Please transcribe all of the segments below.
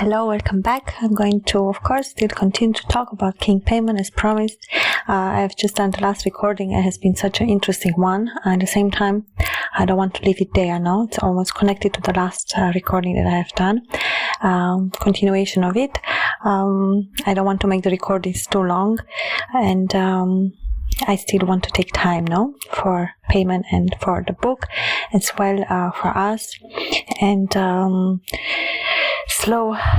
Hello, welcome back. I'm going to, of course, still continue to talk about King Paimon as promised. I've just done the last recording. It has been such an interesting one. At the same time, I don't want to leave it there now. It's almost connected to the last recording that I have done. Continuation of it. I don't want to make the recordings too long. And I still want to take time now for Paimon and for the book as well, for us. And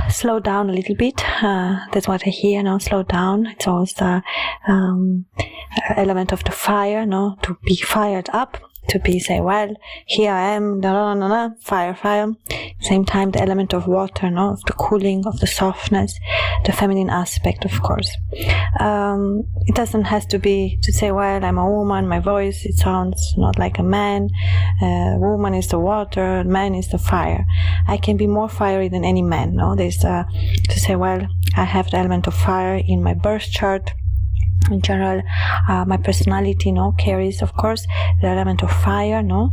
slow down a little bit. That's what I hear now. Slow down. It's always the element of the fire, no, to be fired up, to be say, well, here I am, fire. Same time, the element of water, no, of the cooling, of the softness, the feminine aspect, of course. It doesn't have to be to say, well, I'm a woman, my voice, it sounds not like a man. Woman is the water, man is the fire. I can be more fiery than any man, no? There's to say, well, I have the element of fire in my birth chart. In general, my personality, no, carries, of course, the element of fire, no,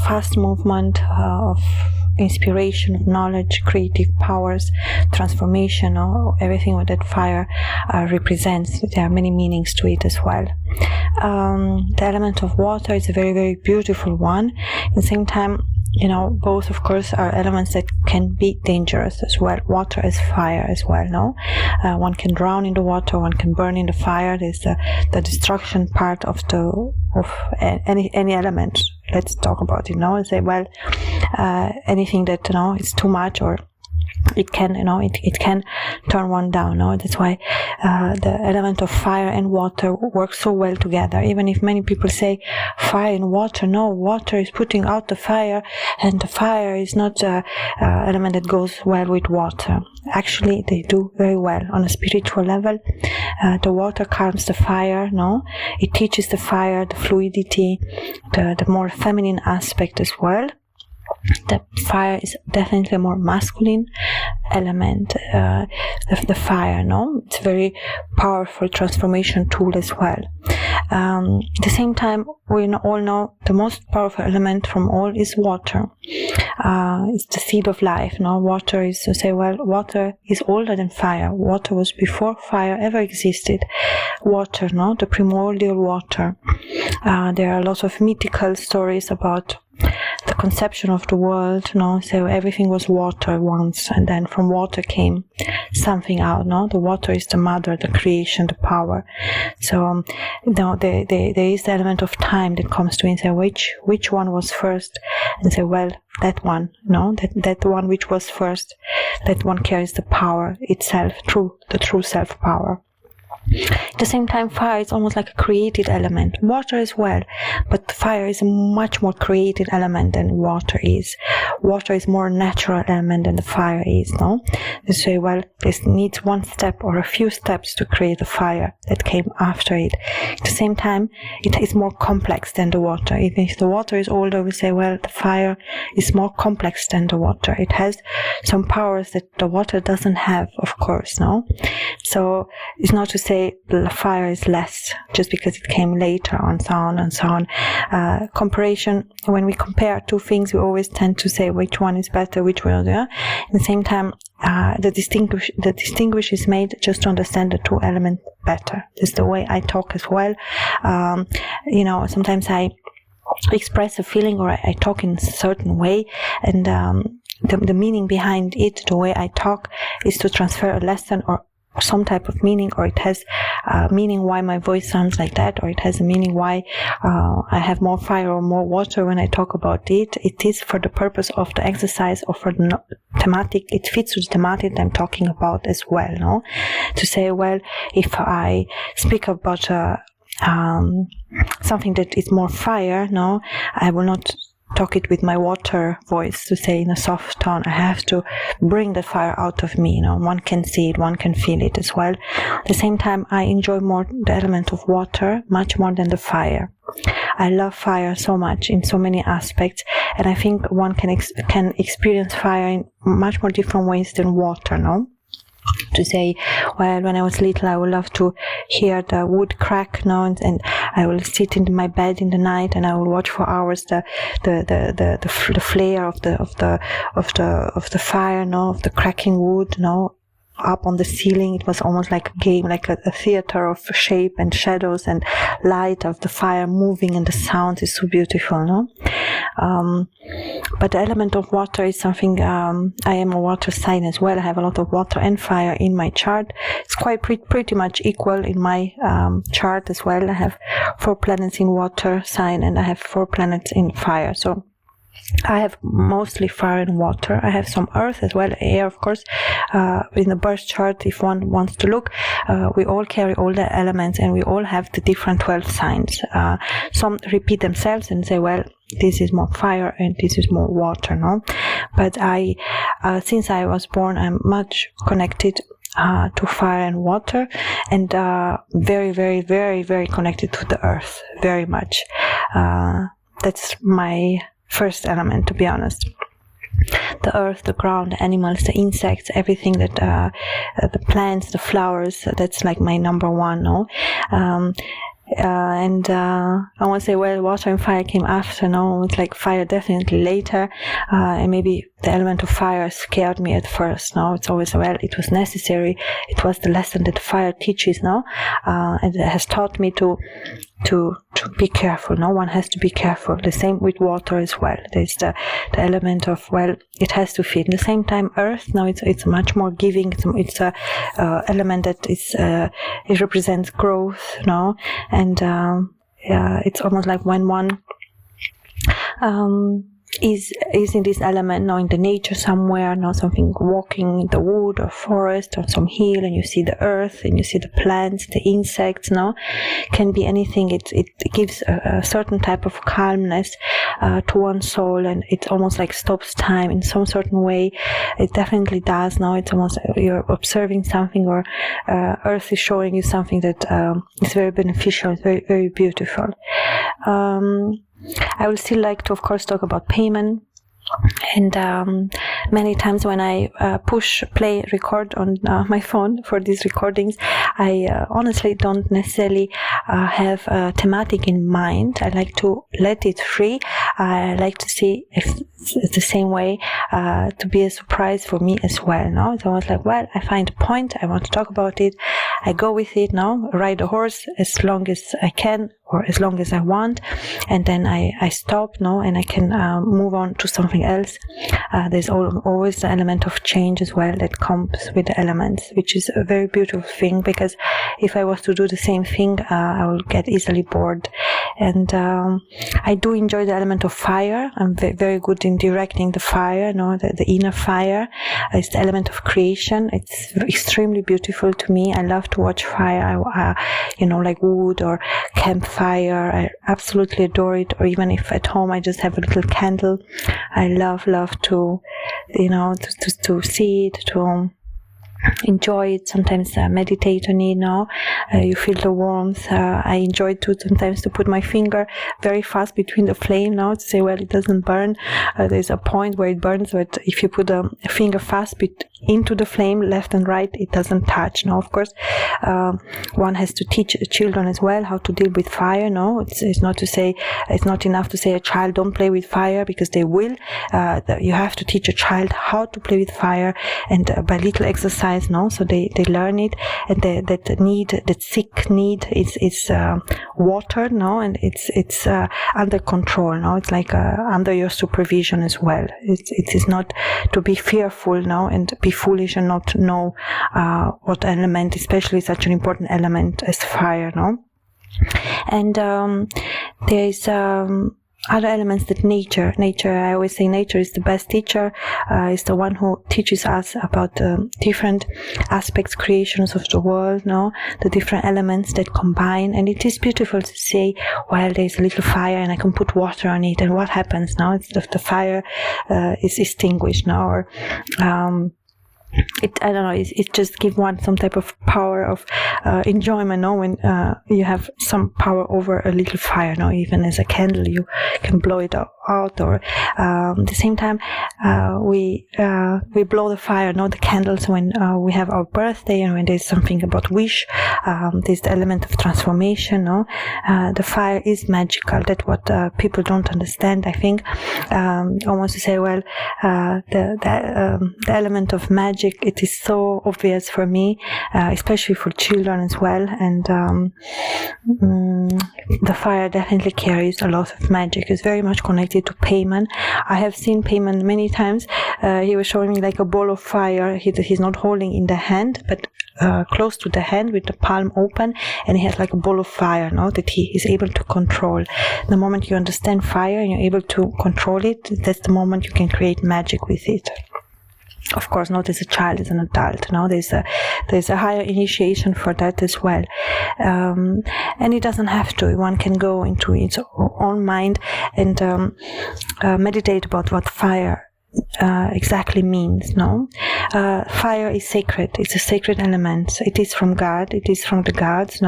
fast movement, of inspiration, of knowledge, creative powers, transformation, no, everything that fire represents. There are many meanings to it as well. The element of water is a very, very beautiful one. At the same time, you know, both, of course, are elements that can be dangerous as well. Water as fire as well, no? One can drown in the water, one can burn in the fire. There's the destruction part of any element. Let's talk about it now and say, well, anything that, you know, is too much, or it can, you know, it can turn one down, no? That's why the element of fire and water work so well together. Even if many people say fire and water, no, water is putting out the fire, and the fire is not an element that goes well with water. Actually, they do very well on a spiritual level. The water calms the fire, no? It teaches the fire the fluidity, the more feminine aspect as well. The fire is definitely a more masculine element, the fire, no? It's a very powerful transformation tool as well. At the same time, we all know the most powerful element from all is water. It's the seed of life, no? Water is to say, well, water is older than fire. Water was before fire ever existed. Water, no? The primordial water. There are lots of mythical stories about the conception of the world, no? So everything was water once, and then from water came something out, no? The water is the mother, the creation, the power. So, no, there is the element of time that comes to it and say, which one was first? And say, well, that one, no? That one which was first, that one carries the power itself, the true self-power. At the same time, fire is almost like a created element. Water as well, but fire is a much more created element than water is. Water is more natural element than the fire is, no? They say, well, this needs one step or a few steps to create the fire that came after it. At the same time, it is more complex than the water. Even if the water is older, we say, well, the fire is more complex than the water. It has some powers that the water doesn't have, of course, no? So it's not to say the fire is less just because it came later on, so on and so on. Comparison, when we compare two things, we always tend to say which one is better, which one is better. At the same time, the distinguish is made just to understand the two elements better. This is the way I talk as well. You know, sometimes I express a feeling or I talk in a certain way, and the meaning behind it, the way I talk, is to transfer a lesson or some type of meaning, or it has meaning why my voice sounds like that, or it has a meaning why I have more fire or more water when I talk about it. It is for the purpose of the exercise or for the thematic. It fits with the thematic I'm talking about as well, no? To say, well, if I speak about something that is more fire, no, I will not talk it with my water voice, to say in a soft tone. I have to bring the fire out of me, you know. One can see it, one can feel it as well. At the same time, I enjoy more the element of water, much more than the fire. I love fire so much in so many aspects, and I think one can experience fire in much more different ways than water, no? to say, well, when I was little, I would love to hear the wood crack, and I will sit in my bed in the night and I will watch for hours the flare of the fire, of the cracking wood, up on the ceiling. It was almost like a game, like a theater of shape and shadows and light of the fire moving, and the sound is so beautiful, but the element of water is something, I am a water sign as well. I have a lot of water and fire in my chart. It's quite pretty much equal in my chart as well. I have 4 planets in water sign and I have 4 planets in fire, so I have mostly fire and water. I have some earth as well, air, of course. In the birth chart, if one wants to look, we all carry all the elements and we all have the different 12 signs. Some repeat themselves and say, well, this is more fire and this is more water, But I, since I was born, I'm much connected to fire and water, and very, very, very, very connected to the earth, very much. That's my first element, to be honest. The earth, the ground, the animals, the insects, everything that the plants, the flowers, that's like my number one, and I want to say, well, water and fire came after, it's like fire definitely later, and maybe the element of fire scared me at first, it's always, well, it was necessary, it was the lesson that fire teaches, and it has taught me to be careful, one has to be careful. The same with water as well. There's the element of, well, it has to fit. At the same time, earth, it's much more giving. It's a element that is it represents growth, and it's almost like when one is in this element, in the nature somewhere, something walking in the wood or forest or some hill, and you see the earth and you see the plants, the insects, can be anything. It gives a certain type of calmness to one's soul, and it almost like stops time in some certain way. It definitely does. It's almost you're observing something, or earth is showing you something that is very beneficial. It's very, very beautiful. I would still like to, of course, talk about Paimon. And many times when I push play record on my phone for these recordings, I honestly don't necessarily have a thematic in mind. I like to let it free. I like to see if it's the same way, to be a surprise for me as well. It's almost like, well, I find a point, I want to talk about it, I go with it, ride a horse as long as I can, or as long as I want, and then I stop, and I can move on to something else. There's always the element of change as well that comes with the elements, which is a very beautiful thing, because if I was to do the same thing, I will get easily bored. And I do enjoy the element of fire. I'm very good in directing the fire, the inner fire. It's the element of creation. It's extremely beautiful to me. I love to watch fire, like wood or campfire. I absolutely adore it. Or even if at home I just have a little candle, I love to, to see it, to enjoy it. Sometimes meditate on it. You feel the warmth. I enjoy to sometimes to put my finger very fast between the flame to say, well, it doesn't burn. There's a point where it burns, but if you put a finger fast into the flame, left and right, it doesn't touch. Of course, one has to teach children as well how to deal with fire. It's not to say, it's not enough to say a child don't play with fire, because they will. You have to teach a child how to play with fire, and by little exercise, so they learn it, and that sick need is watered, and it's under control. It's like under your supervision as well. It is not to be fearful and be foolish and not know what element, especially such an important element as fire. And there is other elements that nature, I always say nature is the best teacher, is the one who teaches us about different aspects, creations of the world, the different elements that combine. And it is beautiful to say, well, there's a little fire and I can put water on it, and what happens now? It's the fire is extinguished now, or I don't know, it just gives one some type of power of enjoyment, when you have some power over a little fire, even as a candle, you can blow it out, or at the same time we blow the fire, the candles when we have our birthday, and when there's something about wish, there's the element of transformation. The fire is magical. That's what people don't understand, I think. Almost to say, well, the element of magic, it is so obvious for me, especially for children as well, and the fire definitely carries a lot of magic. It's very much connected to Paimon. I have seen Paimon many times. He was showing me like a ball of fire. He's not holding in the hand, but close to the hand with the palm open, and he has like a ball of fire that he is able to control. The moment you understand fire and you're able to control it, that's the moment you can create magic with it. Of course, not as a child, as an adult. There's a higher initiation for that as well, and it doesn't have to. One can go into its own mind and meditate about what fire exactly means. Fire is sacred. It's a sacred element. It is from God. It is from the gods,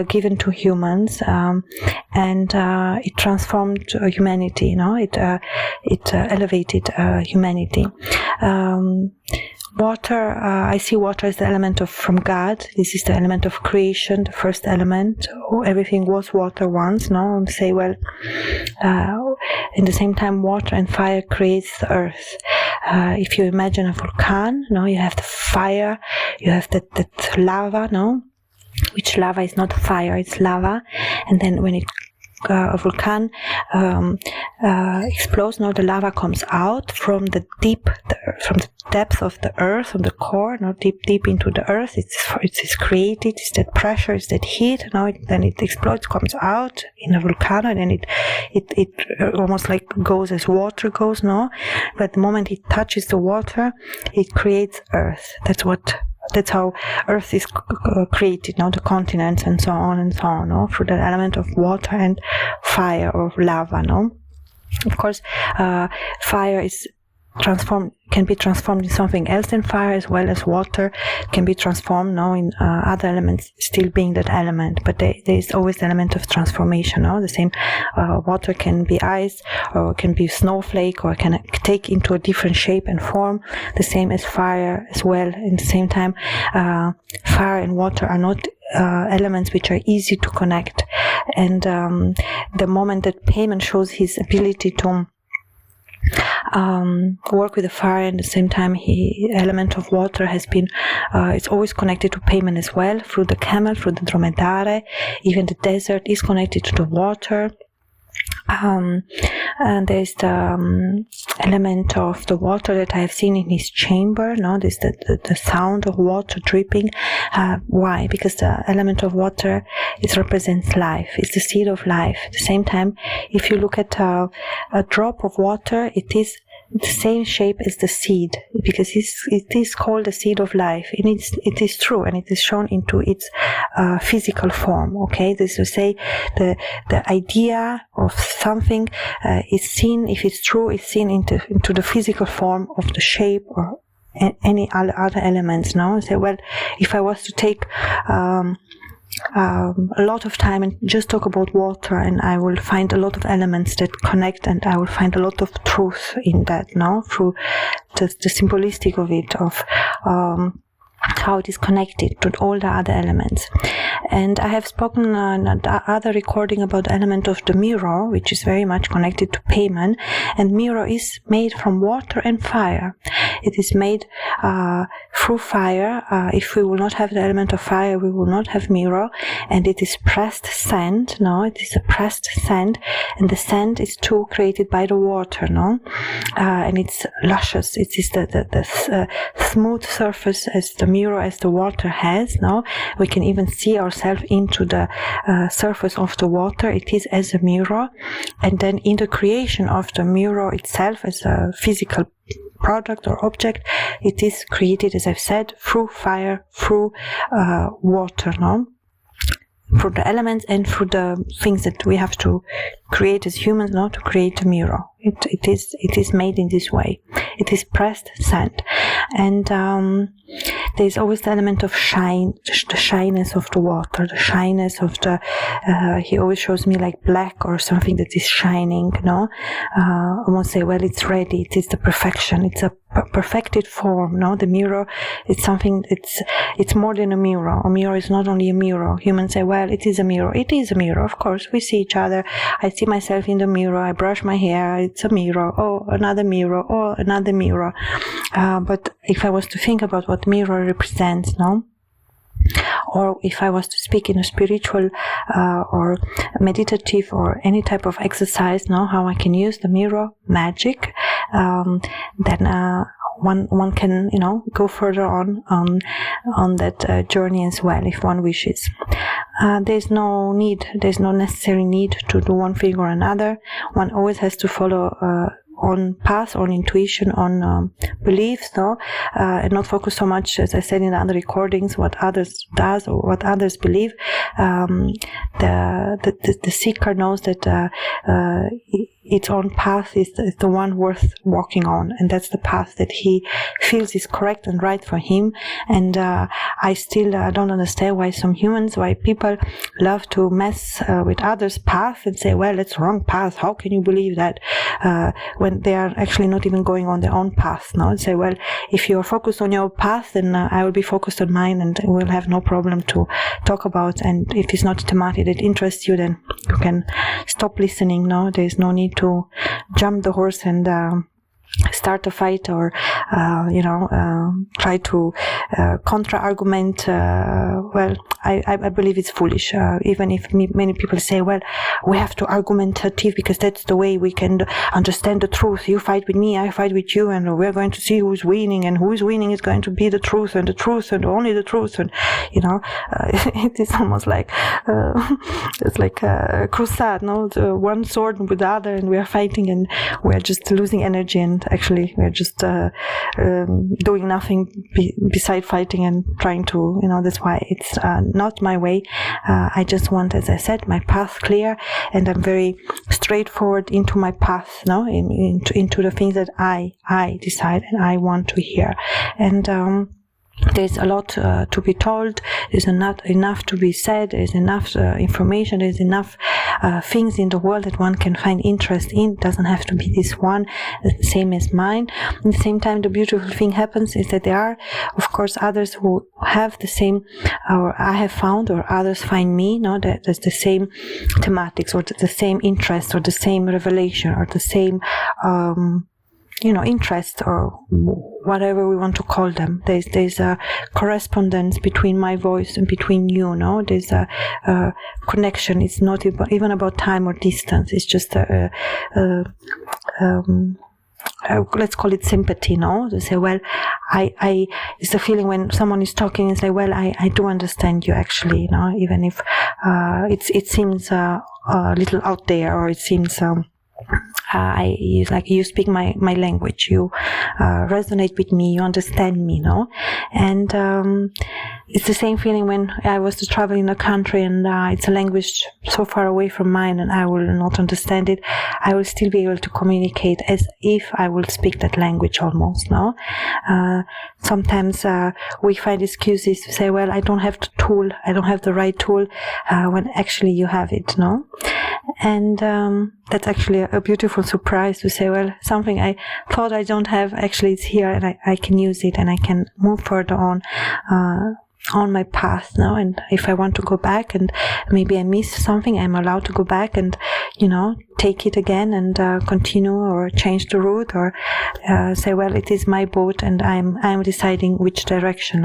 given to humans, and it transformed humanity. It elevated humanity. Water, I see water as the element from God. This is the element of creation, the first element. Everything was water once, and say, well, in the same time, water and fire creates the earth. If you imagine a volcano, you have the fire, you have that lava, which lava is not fire, it's lava, and then when a volcano explodes, the lava comes out from the depth of the earth, from the core, deep into the earth. It's created, it's that pressure, it's that heat, then it explodes, comes out in a volcano, and then it almost like goes as water goes, but the moment it touches the water, it creates earth. That's how Earth is created, the continents and so on, through the element of water and fire or lava, Of course, fire can be transformed in something else than fire, as well as water can be transformed in other elements, still being that element, but there is always the element of transformation. The same water can be ice, or can be snowflake, or can take into a different shape and form, the same as fire as well. At the same time, fire and water are not elements which are easy to connect, and the moment that Paimon shows his ability to work with the fire, and at the same time element of water has been it's always connected to Paimon as well, through the camel, through the dromedare. Even the desert is connected to the water. And there's the element of the water that I have seen in his chamber. There's the sound of water dripping. Why? Because the element of water, it represents life. It's the seed of life. At the same time, if you look at a drop of water, it is the same shape as the seed, because it is called the seed of life. It is true, and it is shown into its physical form. Okay, this is to say, the idea of something is seen, if it's true, is seen into the physical form of the shape or any other elements. Say, well, if I was to take a lot of time and just talk about water, and I will find a lot of elements that connect, and I will find a lot of truth in that, through the symbolistic of it, of how it is connected to all the other elements. And I have spoken in other recording about the element of the mirror, which is very much connected to Paimon. And mirror is made from water and fire. It is made through fire. If we will not have the element of fire, we will not have mirror. And it is pressed sand. It is a pressed sand, and the sand is too created by the water. And it's luscious. It is the smooth surface as the mirror as the water has. We can even see ourselves into the surface of the water. It is as a mirror, and then in the creation of the mirror itself as a physical product or object, it is created, as I've said, through fire, through water, through the elements and through the things that we have to create as humans, to create a mirror. It is made in this way. It is pressed sand. And there's always the element of shine, the shyness of the water, the shyness of the, he always shows me like black or something that is shining, I won't say, well, it's ready, it is the perfection, it's a perfected form, the mirror, it's something, it's more than a mirror. A mirror is not only a mirror. Humans say, well, it is a mirror. It is a mirror, of course. We see each other. I see myself in the mirror. I brush my hair. It's a mirror. Oh, another mirror. Oh, another mirror. But if I was to think about what mirror represents, or if I was to speak in a spiritual or meditative or any type of exercise, how I can use the mirror magic, then one can, go further on that journey as well, if one wishes. There's no necessary need to do one thing or another. One always has to follow on path, on intuition, on beliefs, and not focus so much, as I said in the other recordings, what others does or what others believe. The seeker knows that its own path is the one worth walking on, and that's the path that he feels is correct and right for him. And I still don't understand why people love to mess with others' path and say, well, it's wrong path, how can you believe that, when they are actually not even going on their own path, and say, well, if you're focused on your path, then I will be focused on mine, and we'll have no problem to talk about. And if it's not a thematic that interests you, then you can stop listening. There's no need to jump the horse and start a fight or try to contra-argument. Well, I believe it's foolish, even if many people say, well, we have to argumentative because that's the way we can understand the truth. You fight with me, I fight with you, and we're going to see who's winning, and who's winning is going to be the truth and only the truth. And it is almost like it's like a crusade, one sword with the other, and we are fighting, and we are just losing energy, and actually we're just doing nothing beside fighting and trying to, that's why it's not my way. I just want, as I said, my path clear, and I'm very straightforward into my path, into the things that I decide and I want to hear. And there's a lot to be told. There's not enough to be said. There's enough information. There's enough things in the world that one can find interest in. It doesn't have to be this one, same as mine. At the same time, the beautiful thing happens is that there are, of course, others who have the same, or I have found, or others find me, that there's the same thematics, or the same interest, or the same revelation, or the same interest, or whatever we want to call them. There's a correspondence between my voice and between you, There's a connection. It's not even about time or distance. It's just let's call it sympathy, To say, well, it's a feeling when someone is talking and say, well, I do understand you actually, even if it seems a little out there, or it seems you speak my language, you resonate with me, you understand me, And it's the same feeling when I was to travel in a country and it's a language so far away from mine and I will not understand it. I will still be able to communicate as if I will speak that language almost, Sometimes we find excuses to say, well, I don't have the tool, I don't have the right tool, when actually you have it, And that's actually a beautiful surprise to say, well, something I thought I don't have, actually it's here, and I can use it, and I can move further on my path now. And if I want to go back and maybe I miss something, I'm allowed to go back and, take it again and continue, or change the route, or say, well, it is my boat and I'm deciding which direction,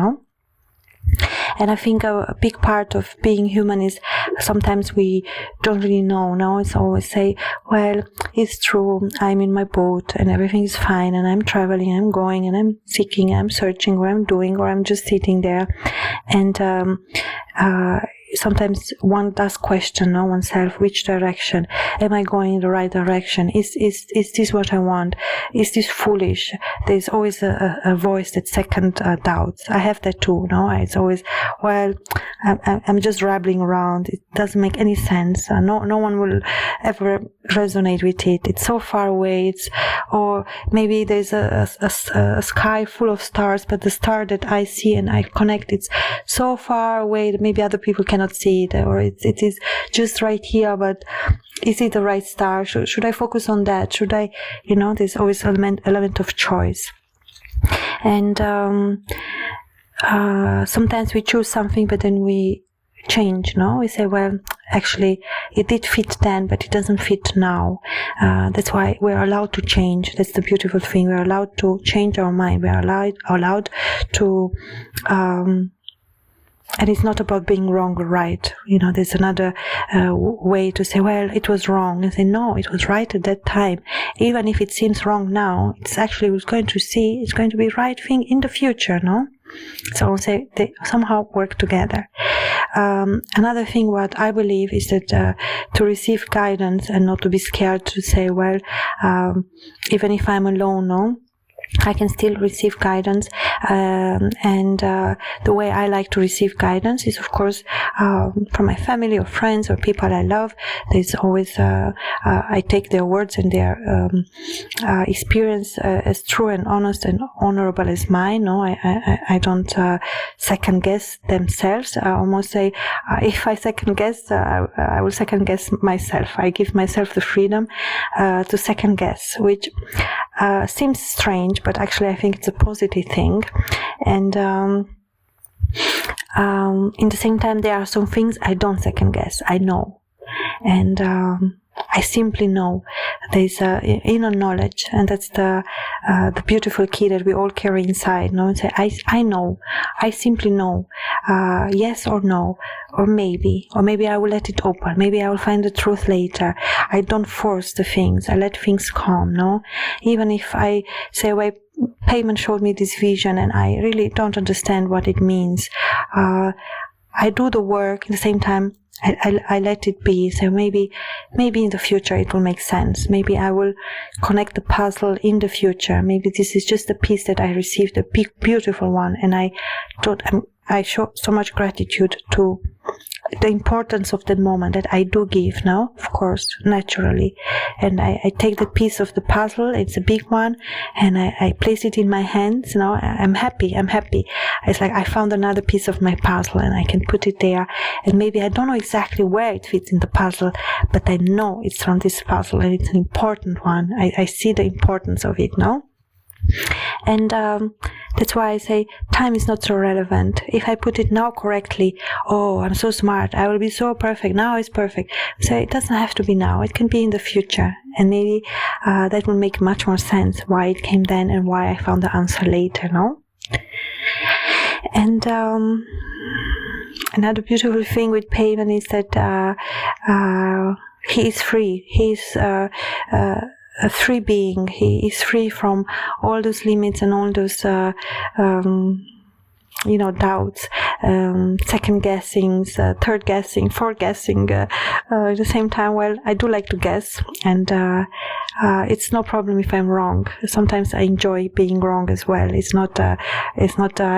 And I think a big part of being human is sometimes we don't really know. It's always say, well, it's true, I'm in my boat and everything is fine and I'm traveling, I'm going and I'm seeking, I'm searching, or I'm doing, or I'm just sitting there. And sometimes one does question oneself, which direction am I going in the right direction? Is this what I want? Is this foolish? There's always a voice that second doubts. I have that too. It's always, well, I'm just rambling around. It doesn't make any sense. No one will ever resonate with it. It's so far away. Or maybe there's a sky full of stars, but the star that I see and I connect, it's so far away that maybe other people cannot see it, or it is just right here, but is it the right star? Should I focus on that? Should I, there's always element of choice. And sometimes we choose something, but then we change, we say, well, actually it did fit then, but it doesn't fit now. That's why we're allowed to change. That's the beautiful thing. We're allowed to change our mind. We're allowed to and it's not about being wrong or right. There's another way to say, well, it was wrong, and say, no, it was right at that time. Even if it seems wrong now, it's actually it's going to be right thing in the future, no? So I would say they somehow work together. Another thing what I believe is that to receive guidance and not to be scared to say, well, even if I'm alone, no, I can still receive guidance, and the way I like to receive guidance is, of course, from my family or friends or people I love. There's always I take their words and their experience as true and honest and honorable as mine. No, I don't second guess themselves. I almost say, if I second guess, I will second guess myself. I give myself the freedom to second guess, which seems strange, but actually I think it's a positive thing. And in the same time, there are some things I don't second guess. I know, and I simply know. There's inner knowledge, and that's the beautiful key that we all carry inside. And say, I know. I simply know. Yes or no, or maybe I will let it open. Maybe I will find the truth later. I don't force the things. I let things come. No, even if I say, well, Paimon showed me this vision, and I really don't understand what it means. I do the work. At the same time, I let it be. So maybe in the future it will make sense. Maybe I will connect the puzzle in the future. Maybe this is just a piece that I received, a big, beautiful one, and I show so much gratitude to the importance of that moment that I do give now, of course, naturally. And I take the piece of the puzzle, it's a big one, and I place it in my hands. I'm happy. It's like I found another piece of my puzzle, and I can put it there. And maybe I don't know exactly where it fits in the puzzle, but I know it's from this puzzle, and it's an important one. I see the importance of it now. And that's why I say time is not so relevant. If I put it now correctly, oh, I'm so smart, I will be so perfect, now it's perfect. So it doesn't have to be now, it can be in the future. And maybe that will make much more sense why it came then and why I found the answer later, no? And another beautiful thing with Paimon is that he is free. He's a free being. He is free from all those limits and all those doubts, second guessings, third guessing, fourth guessing. At the same time, well, I do like to guess, and it's no problem if I'm wrong. Sometimes I enjoy being wrong as well. It's not I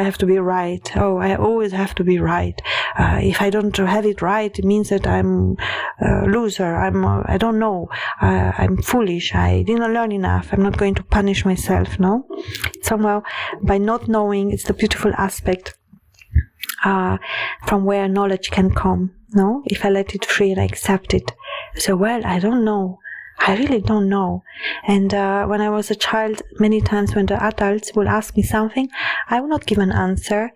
have to be right. Oh, I always have to be right. If I don't have it right, it means that I'm a loser. I don't know. I'm foolish. I didn't learn enough. I'm not going to punish myself. No, somehow by not knowing, it's the beautiful aspect from where knowledge can come. No, if I let it free and I accept it. So, well, I don't know. I really don't know. And when I was a child, many times when the adults will ask me something, I will not give an answer.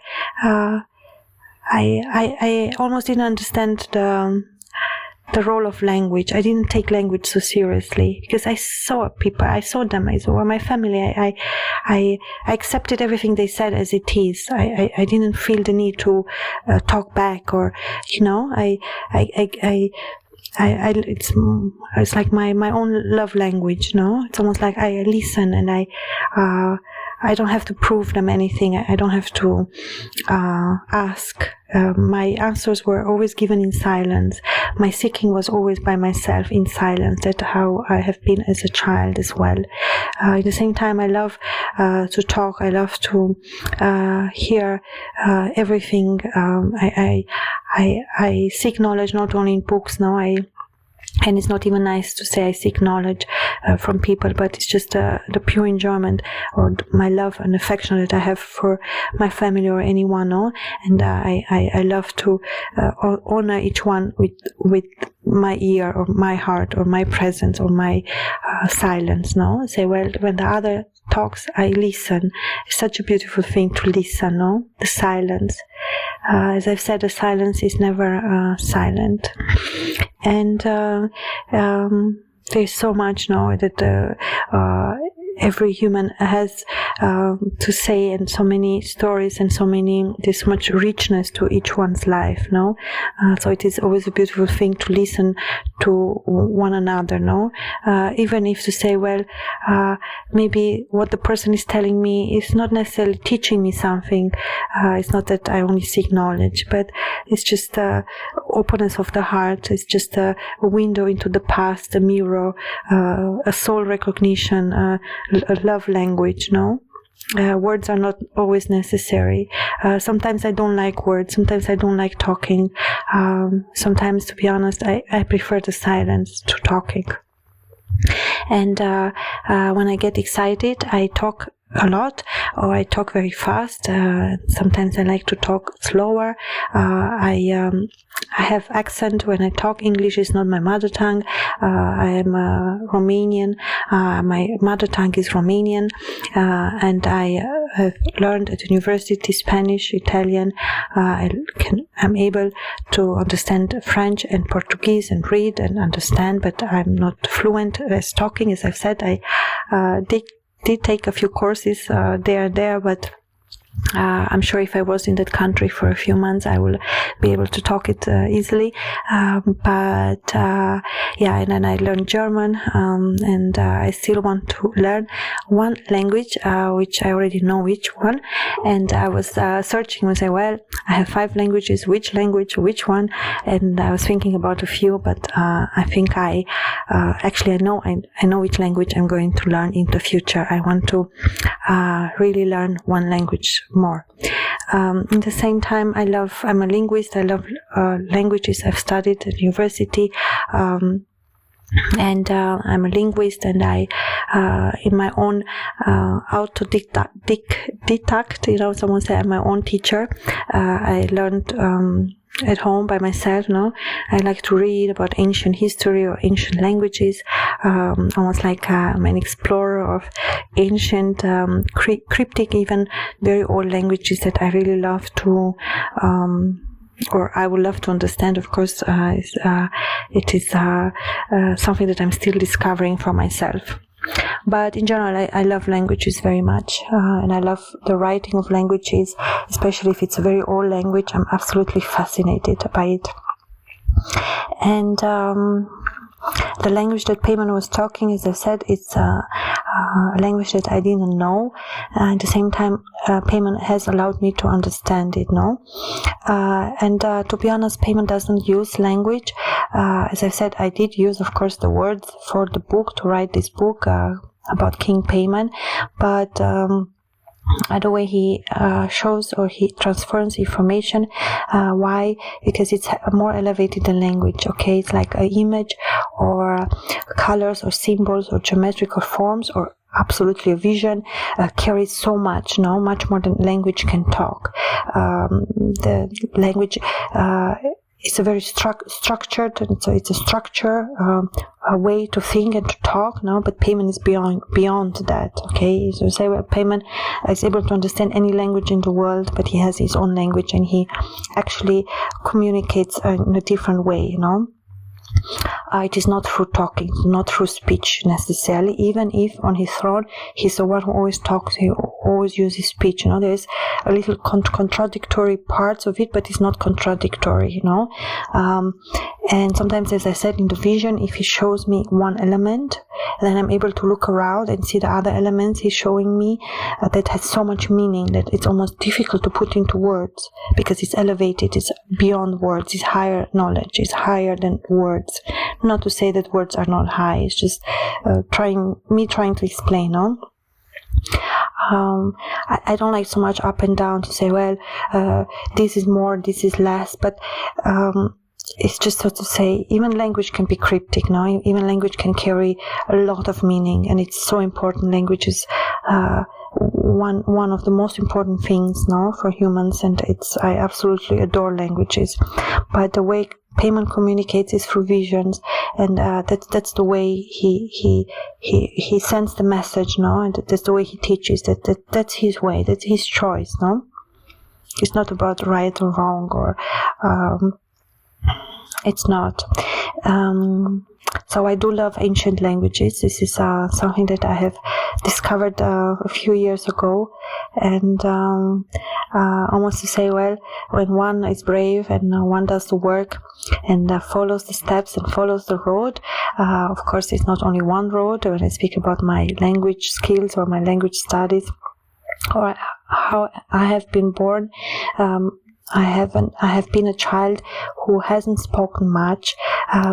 I almost didn't understand the role of language. I didn't take language so seriously because I saw people, I saw them, I saw my family. I accepted everything they said as it is. I didn't feel the need to talk back, or it's like my own love language, no? It's almost like I listen, and I don't have to prove them anything. I don't have to ask. My answers were always given in silence. My seeking was always by myself in silence. That's how I have been as a child as well. At the same time, I love to talk. I love to hear everything. I seek knowledge not only in books. No, And it's not even nice to say I seek knowledge from people, but it's just the pure enjoyment or my love and affection that I have for my family or anyone, no? And I love to honor each one with my ear or my heart or my presence or my silence, no? Say, well, when the other talks, I listen. It's such a beautiful thing to listen, no? The silence. As I've said, the silence is never silent. And there's so much now that every human has to say, and so many stories and there's so much richness to each one's life, no? So it is always a beautiful thing to listen to one another, no? Even if to say, well, maybe what the person is telling me is not necessarily teaching me something. It's not that I only seek knowledge, but it's just openness of the heart. It's just a window into the past, a mirror, a soul recognition, a love language, no? Words are not always necessary. Sometimes I don't like words. Sometimes I don't like talking. Sometimes, to be honest, I prefer the silence to talking. And when I get excited, I talk a lot, or I talk very fast. Sometimes I like to talk slower. I have accent when I talk. English is not my mother tongue. I am Romanian. My mother tongue is Romanian, and I have learned at university Spanish, Italian. I'm able to understand French and Portuguese and read and understand, but I'm not fluent as talking. As I've said, I did take a few courses there, but I'm sure if I was in that country for a few months, I will be able to talk it easily. But and then I learned German, and I still want to learn one language, which I already know which one. And I was searching and say, well, I have 5 languages, which language, which one? And I was thinking about a few, but I think I know which language I'm going to learn in the future. I want to really learn one language more. In the same time, I'm a linguist. I love languages. I've studied at university, and I'm a linguist, and I in my own autodidact, someone said I'm my own teacher. I learned at home by myself, no? I like to read about ancient history or ancient languages, almost like I'm an explorer of ancient, cryptic, even very old languages that I really love to, or I would love to understand. Of course, it is something that I'm still discovering for myself. But in general, I love languages very much, and I love the writing of languages, especially if it's a very old language. I'm absolutely fascinated by it. And the language that Paimon was talking, as I said, it's a language that I didn't know. At the same time, Paimon has allowed me to understand it, no? And to be honest, Paimon doesn't use language. As I said, I did use, of course, the words for the book, to write this book about King Paimon, but the way he shows or he transforms information. Why? Because it's more elevated than language, okay? It's like an image or colors or symbols or geometrical forms or absolutely a vision carries so much, no? Much more than language can talk. The language it's a very structured, and so it's a structure, a way to think and to talk, no? But Paimon is beyond that, okay? So say, well, Paimon is able to understand any language in the world, but he has his own language, and he actually communicates in a different way, you know? It is not through talking, not through speech necessarily, even if on his throne he's the one who always talks, he always uses speech, you know. There's a little contradictory parts of it, but it's not contradictory, you know. And sometimes, as I said, in the vision, if he shows me one element, then I'm able to look around and see the other elements he's showing me that has so much meaning that it's almost difficult to put into words, because it's elevated, it's beyond words, it's higher knowledge, it's higher than words. Not to say that words are not high, it's just trying to explain, no? I don't like so much up and down to say, well, this is more, this is less, but it's just so to say, even language can be cryptic, no? Even language can carry a lot of meaning, and it's so important. Language is one of the most important things, no, for humans, and I absolutely adore languages. But the way Paimon communicates is through visions, and that's the way he sends the message, no, and that's the way he teaches. That's his way, that's his choice, no. It's not about right or wrong, or it's not. So I do love ancient languages. This is something that I have discovered a few years ago, and almost to say, well, when one is brave and one does the work and follows the steps and follows the road, of course it's not only one road. When I speak about my language skills or my language studies, or how I have been born, I have been a child who hasn't spoken much,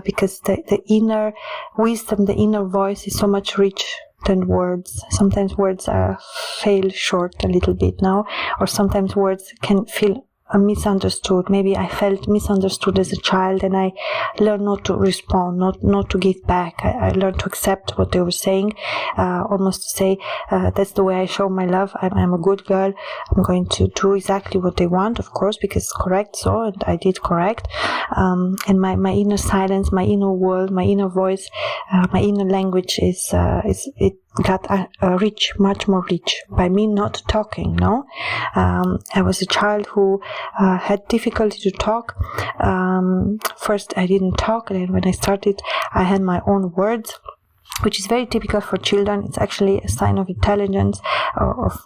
because the inner wisdom, the inner voice is so much rich than words. Sometimes words fail short a little bit now, or sometimes words can feel misunderstood. Maybe I felt misunderstood as a child, and I learned not to respond, not to give back. I learned to accept what they were saying, almost to say, that's the way I show my love. I'm a good girl. I'm going to do exactly what they want, of course, because it's correct. So, and I did correct. And my inner silence, my inner world, my inner voice, my inner language it got rich, much more rich by me not talking, no? I was a child who had difficulty to talk. First I didn't talk, and then when I started, I had my own words, which is very typical for children. It's actually a sign of intelligence, of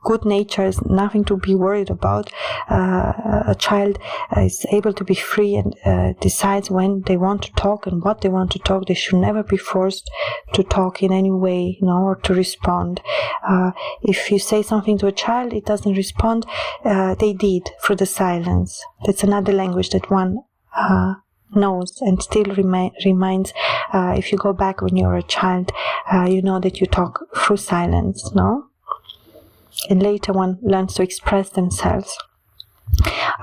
good nature. It's nothing to be worried about. A child is able to be free and decides when they want to talk and what they want to talk. They should never be forced to talk in any way, or to respond. If you say something to a child, it doesn't respond. They did through the silence. That's another language that one knows and still reminds. If you go back when you're a child, you know that you talk through silence, no? And later one learns to express themselves.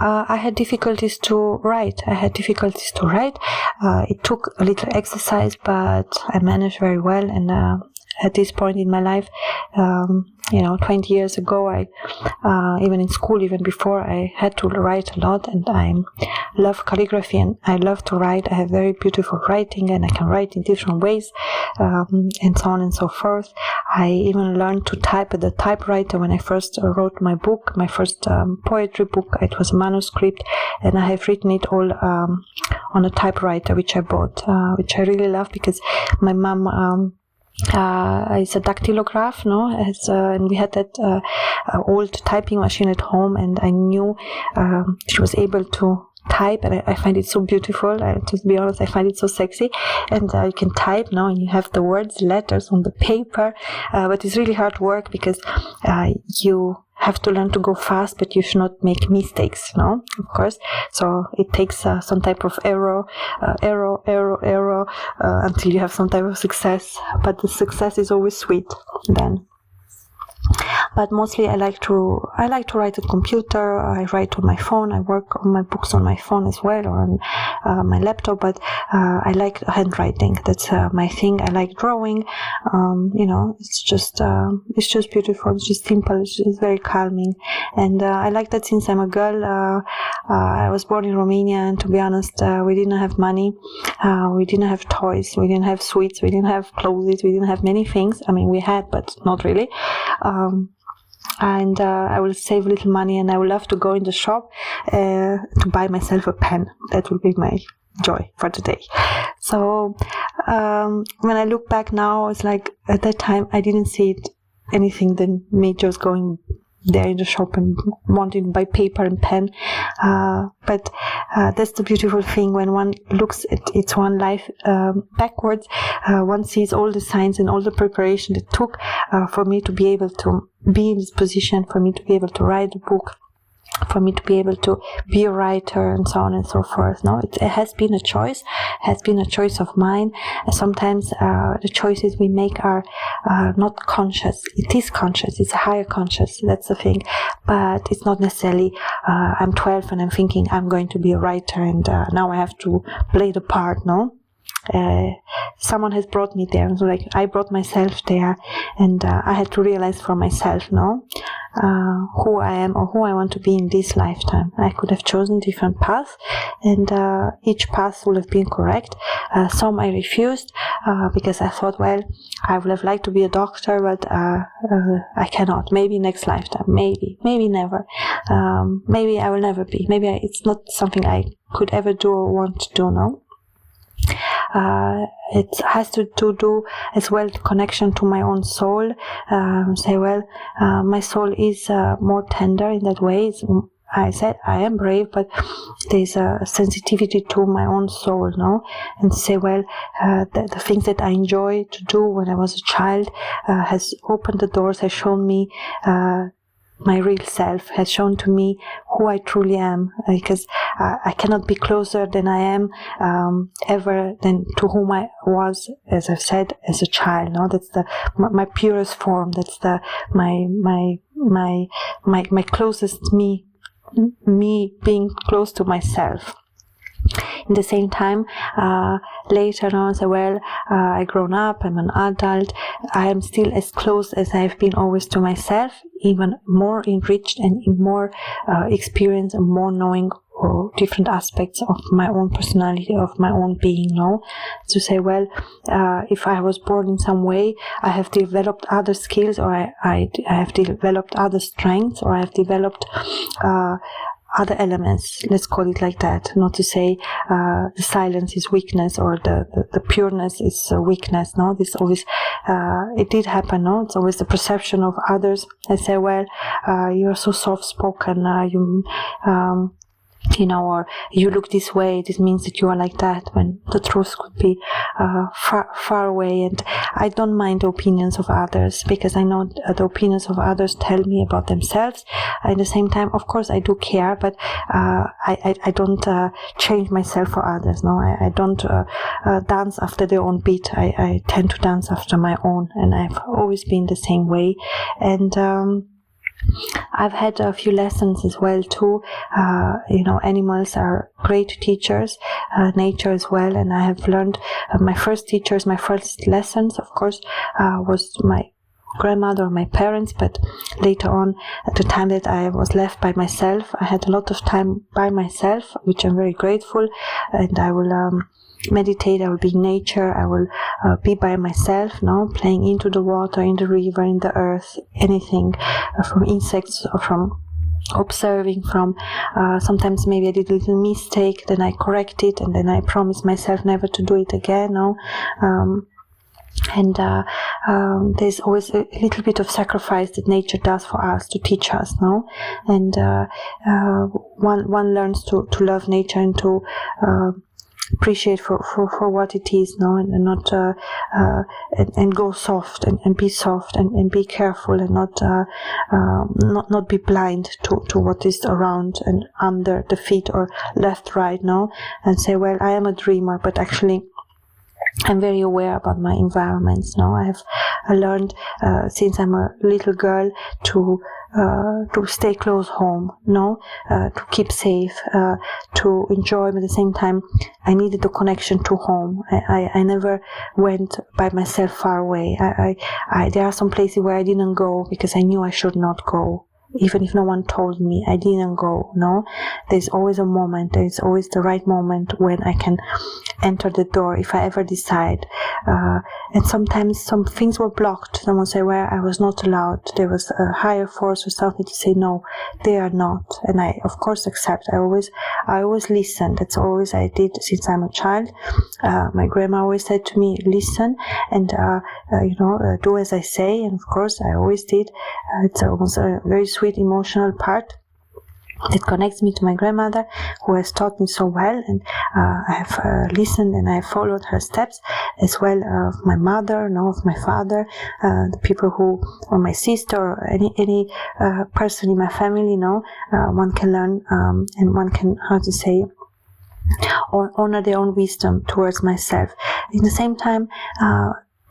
I had difficulties to write. It took a little exercise, but I managed very well. And at this point in my life, 20 years ago, I even in school, even before, I had to write a lot, and I love calligraphy and I love to write. I have very beautiful writing, and I can write in different ways, and so on and so forth. I even learned to type at the typewriter when I first wrote my book, my first poetry book. It was a manuscript, and I have written it all on a typewriter, which I bought, which I really love, because my mom it's a dactylograph, and we had that old typing machine at home, and I knew she was able to type, and I find it so beautiful. To be honest, I find it so sexy. And you can type now, and you have the words, letters on the paper, but it's really hard work, because you have to learn to go fast, but you should not make mistakes, of course. So it takes some type of error, until you have some type of success. But the success is always sweet then. But mostly I like to write on computer. I write on my phone. I work on my books on my phone as well, or on my laptop. But I like handwriting. That's my thing. I like drawing. It's just beautiful. It's just simple. It's just very calming. And I like that since I'm a girl. I was born in Romania, and to be honest, we didn't have money. We didn't have toys. We didn't have sweets. We didn't have clothes. We didn't have many things. I mean, we had, but not really. And I will save a little money, and I would love to go in the shop to buy myself a pen. That will be my joy for today. So when I look back now, it's like at that time I didn't see it anything than me just going there in the shop and wanting to buy paper and pen. But that's the beautiful thing. When one looks at its own life backwards, one sees all the signs and all the preparation it took for me to be able to be in this position, for me to be able to write a book, for me to be able to be a writer and so on and so forth. No, it has been a choice, of mine. And sometimes the choices we make are not conscious. It is conscious, it's a higher conscious, that's the thing. But it's not necessarily, I'm 12 and I'm thinking I'm going to be a writer and now I have to play the part, no? Someone has brought me there, so like I brought myself there, and I had to realize for myself, no, who I am or who I want to be in this lifetime. I could have chosen different paths, and each path would have been correct. Some I refused because I thought, well, I would have liked to be a doctor, but I cannot. Maybe next lifetime, maybe never. Maybe I will never be. Maybe it's not something I could ever do or want to do, no. It has to do as well the connection to my own soul. Say, well, my soul is more tender in that way. I said I am brave, but there's a sensitivity to my own soul, no? And say, well, the things that I enjoy to do when I was a child has opened the doors, has shown me my real self, has shown to me who I truly am, because I cannot be closer than I am ever than to whom I was, as I've said, as a child. No, that's my purest form. That's my closest me being close to myself. In the same time, later on, so well, I grown up, I'm an adult, I am still as close as I've been always to myself, even more enriched and more experienced and more knowing different aspects of my own personality, of my own being, no? To say, well, if I was born in some way, I have developed other skills, or I have developed other strengths, or I have developed other elements, let's call it like that. Not to say the silence is weakness or the pureness is weakness, no? This always, it did happen, no? It's always the perception of others. I say, well, you're so soft-spoken, you know, or you look this way, this means that you are like that, when the truth could be far away. And I don't mind the opinions of others, because I know the opinions of others tell me about themselves. At the same time, of course, I do care, but I don't change myself for others. No, I don't dance after their own beat. I tend to dance after my own, and I've always been the same way. And I've had a few lessons as well too. You know, animals are great teachers, nature as well, and I have learned my first teachers, my first lessons, of course, was my grandmother, my parents, but later on, at the time that I was left by myself, I had a lot of time by myself, which I'm very grateful, and I will meditate, I will be in nature, I will be by myself, no, playing into the water, in the river, in the earth, anything, from insects, or from observing, from sometimes maybe I did a little mistake, then I correct it, and then I promise myself never to do it again, no. And there's always a little bit of sacrifice that nature does for us to teach us, no? And one learns to love nature and to appreciate for what it is, no, and not and go soft and be soft and be careful and not be blind to what is around and under the feet or left, right, no, and say, well, I am a dreamer, but actually I'm very aware about my environments. No, I have learned since I'm a little girl to stay close home, no, to keep safe, to enjoy, but at the same time I needed the connection to home. I never went by myself far away. There are some places where I didn't go because I knew I should not go. Even if no one told me, I didn't go, no? There's always a moment, there's always the right moment when I can enter the door, if I ever decide. And sometimes some things were blocked. Someone say, well, I was not allowed. There was a higher force or something to say, no, they are not. And I, of course, accept. I always listen. That's always I did since I'm a child. My grandma always said to me, listen, and, do as I say. And of course, I always did. It's almost a very sweet emotional part. that connects me to my grandmother, who has taught me so well, and I have listened and I have followed her steps, as well of my mother, of my father, the people who, or my sister, or any person in my family. One can learn and one can, honor their own wisdom towards myself. In the same time,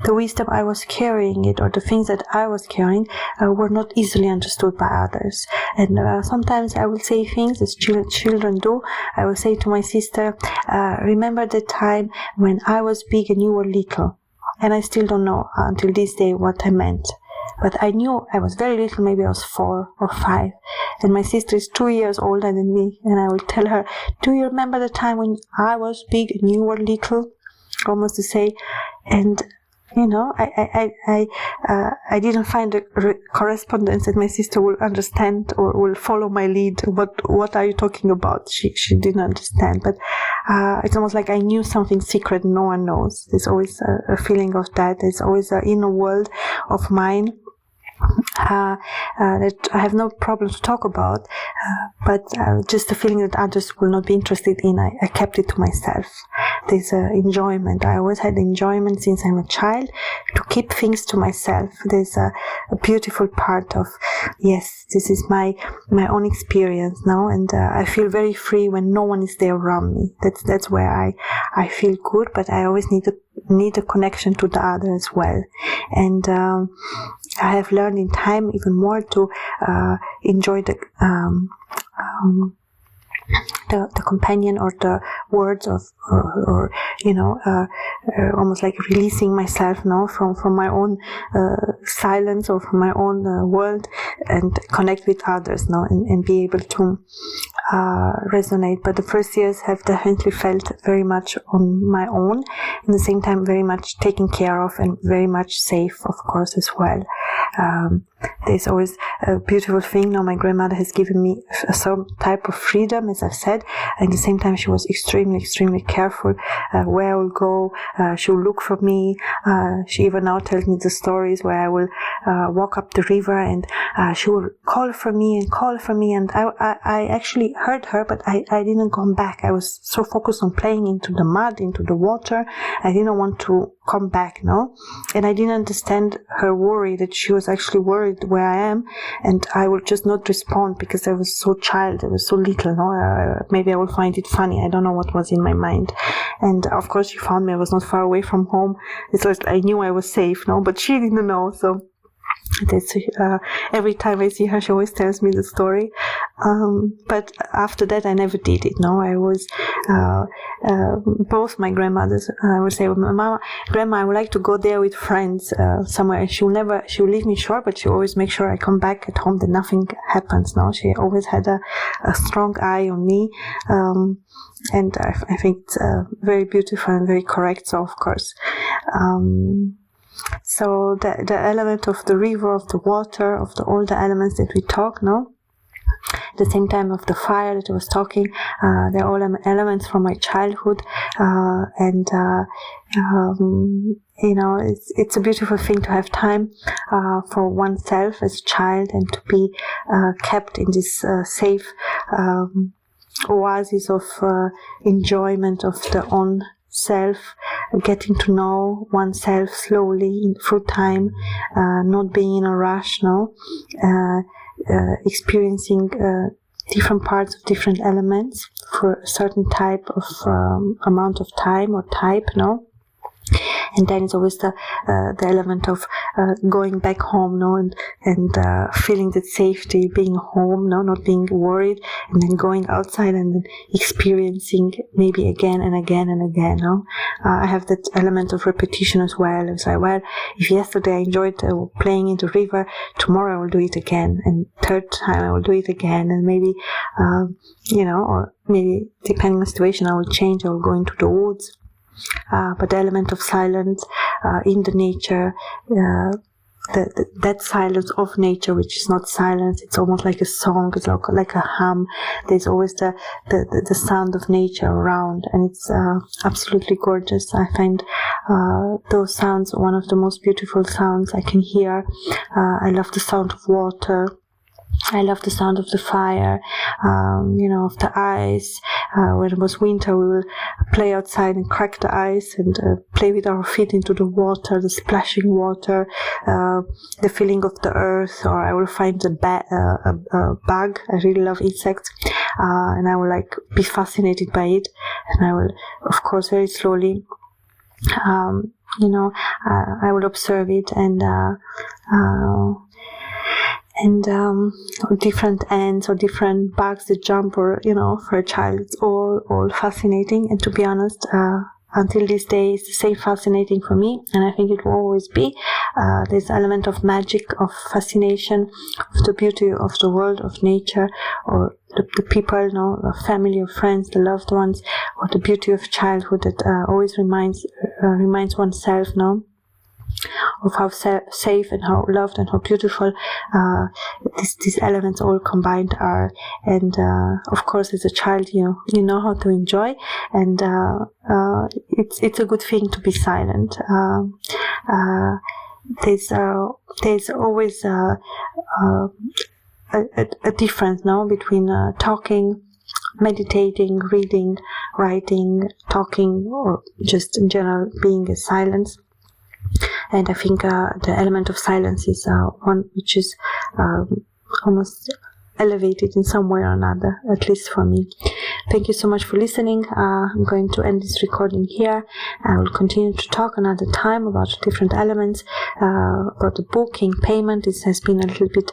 the wisdom I was carrying it, or the things that I was carrying, were not easily understood by others. And sometimes I will say things as children do. I will say to my sister, remember the time when I was big and you were little. And I still don't know until this day what I meant. But I knew I was very little, maybe I was 4 or 5. And my sister is 2 years older than me. And I will tell her, do you remember the time when I was big and you were little? Almost to say, and I didn't find a correspondence that my sister will understand or will follow my lead. What are you talking about? She didn't understand. But it's almost like I knew something secret no one knows. There's always a feeling of that. There's always an inner world of mine that I have no problem to talk about, but just a feeling that others will not be interested in, I kept it to myself. There's enjoyment. I always had enjoyment since I'm a child to keep things to myself. There's a beautiful part of, yes, this is my own experience now, and I feel very free when no one is there around me. That's where I feel good, but I always need a connection to the other as well. And I have learned in time even more to enjoy the companion or the words of, or almost like releasing myself from my own silence or from my own world, and connect with others and be able to resonate. But the first years have definitely felt very much on my own, at the same time very much taken care of and very much safe, of course, as well. There's always a beautiful thing. Now my grandmother has given me some type of freedom, as I've said. At the same time, she was extremely careful where I will go. She will look for me. She even now tells me the stories where I will walk up the river, and she will call for me. And I actually heard her, but I didn't come back. I was so focused on playing into the mud, into the water. I didn't want to come back, and I didn't understand her worry, that she was actually worried where I am, and I would just not respond because I was so child, I was so little. Maybe I will find it funny. I don't know what was in my mind. And of course she found me. I was not far away from home. So I knew I was safe, but she didn't know. So that's every time I see her, she always tells me the story. But after that, I never did it. I was both my grandmothers. I would say, "Mama, Grandma, I would like to go there with friends somewhere." She'll leave me short, but she always make sure I come back at home, that nothing happens. She always had a strong eye on me, and I think it's very beautiful and very correct. So of course. So the element of the river, of the water, of all the elements that we talk, at the same time of the fire that I was talking, they're all elements from my childhood, and it's a beautiful thing to have time for oneself as a child, and to be kept in this safe oasis of enjoyment of the own self, getting to know oneself slowly through time, not being in a rush, experiencing different parts of different elements for a certain type of amount of time or type, And then it's always the element of going back home, and feeling that safety, being home, not being worried, and then going outside and then experiencing maybe again and again and again. I have that element of repetition as well. It's like, well, if yesterday I enjoyed playing in the river, tomorrow I will do it again, and third time I will do it again, and maybe or maybe depending on the situation, I will change. I will go into the woods. But the element of silence in the nature, that silence of nature, which is not silence, it's almost like a song, it's like a hum. There's always the sound of nature around, and it's absolutely gorgeous. I find those sounds one of the most beautiful sounds I can hear. I love the sound of water. I love the sound of the fire, of the ice. When it was winter, we will play outside and crack the ice and play with our feet into the water, the splashing water, the feeling of the earth. Or I will find a bug. I really love insects, and I will be fascinated by it. And I will, of course, very slowly, I will observe it and different ants or different bugs that jump, or for a child it's all fascinating. And to be honest, until this day it's the same fascinating for me, and I think it will always be. There's element of magic, of fascination, of the beauty of the world, of nature, or the people, the family, or friends, the loved ones, or the beauty of childhood that always reminds oneself of how safe and how loved and how beautiful these elements all combined are. And of course, as a child, you know how to enjoy, and it's a good thing to be silent. There's always a difference between talking, meditating, reading, writing, talking, or just in general being in silence. And I think the element of silence is one which is almost elevated in some way or another, at least for me. Thank you so much for listening. I'm going to end this recording here. I will continue to talk another time about different elements, about the book, King Paimon. This has been a little bit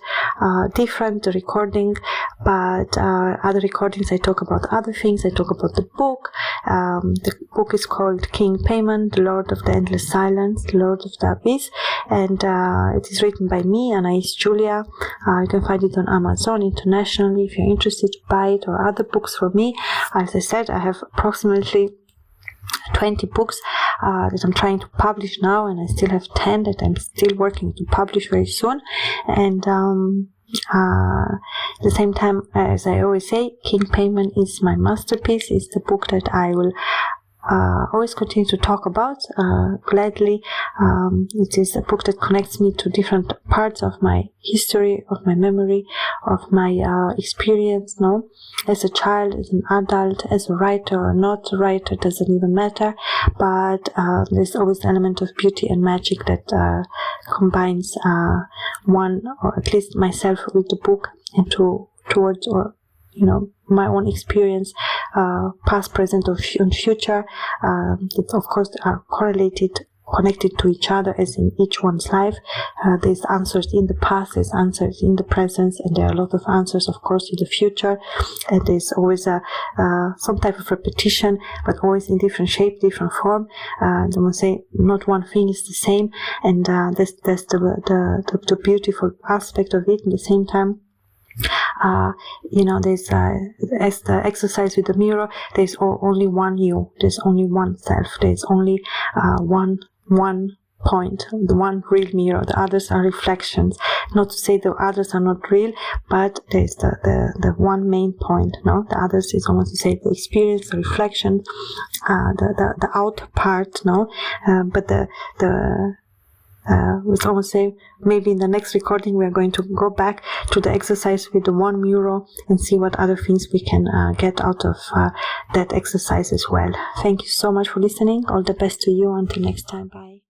different, the recording, but other recordings I talk about other things. I talk about the book. The book is called King Paimon, the Lord of the Endless Silence, the Lord of the Abyss, and it is written by me, Anais Giulia. You can find it on Amazon internationally if you're interested to buy it, or other books for me. As I said, I have approximately 20 books that I'm trying to publish now, and I still have 10 that I'm still working to publish very soon. And at the same time, as I always say, King Paimon is my masterpiece. It's the book that I will always continue to talk about gladly. It is a book that connects me to different parts of my history, of my memory, of my experience, as a child, as an adult, as a writer or not a writer, doesn't even matter. But there's always an element of beauty and magic that combines one, or at least myself, with the book, and towards my own experience, past, present, and future, that of course are connected to each other, as in each one's life. There's answers in the past, there's answers in the present, and there are a lot of answers, of course, in the future. And there's always some type of repetition, but always in different shape, different form. I want to say not one thing is the same, and that's the beautiful aspect of it. At the same time, there's as the exercise with the mirror, there's only one you, there's only one self, there's only one point, the one real mirror. The others are reflections. Not to say the others are not real, but there's the one main point. The others is almost to say the experience, the reflection, the outer part. But we almost say maybe in the next recording we are going to go back to the exercise with the one mirror and see what other things we can get out of that exercise as well. Thank you so much for listening. All the best to you. Until next time. Bye.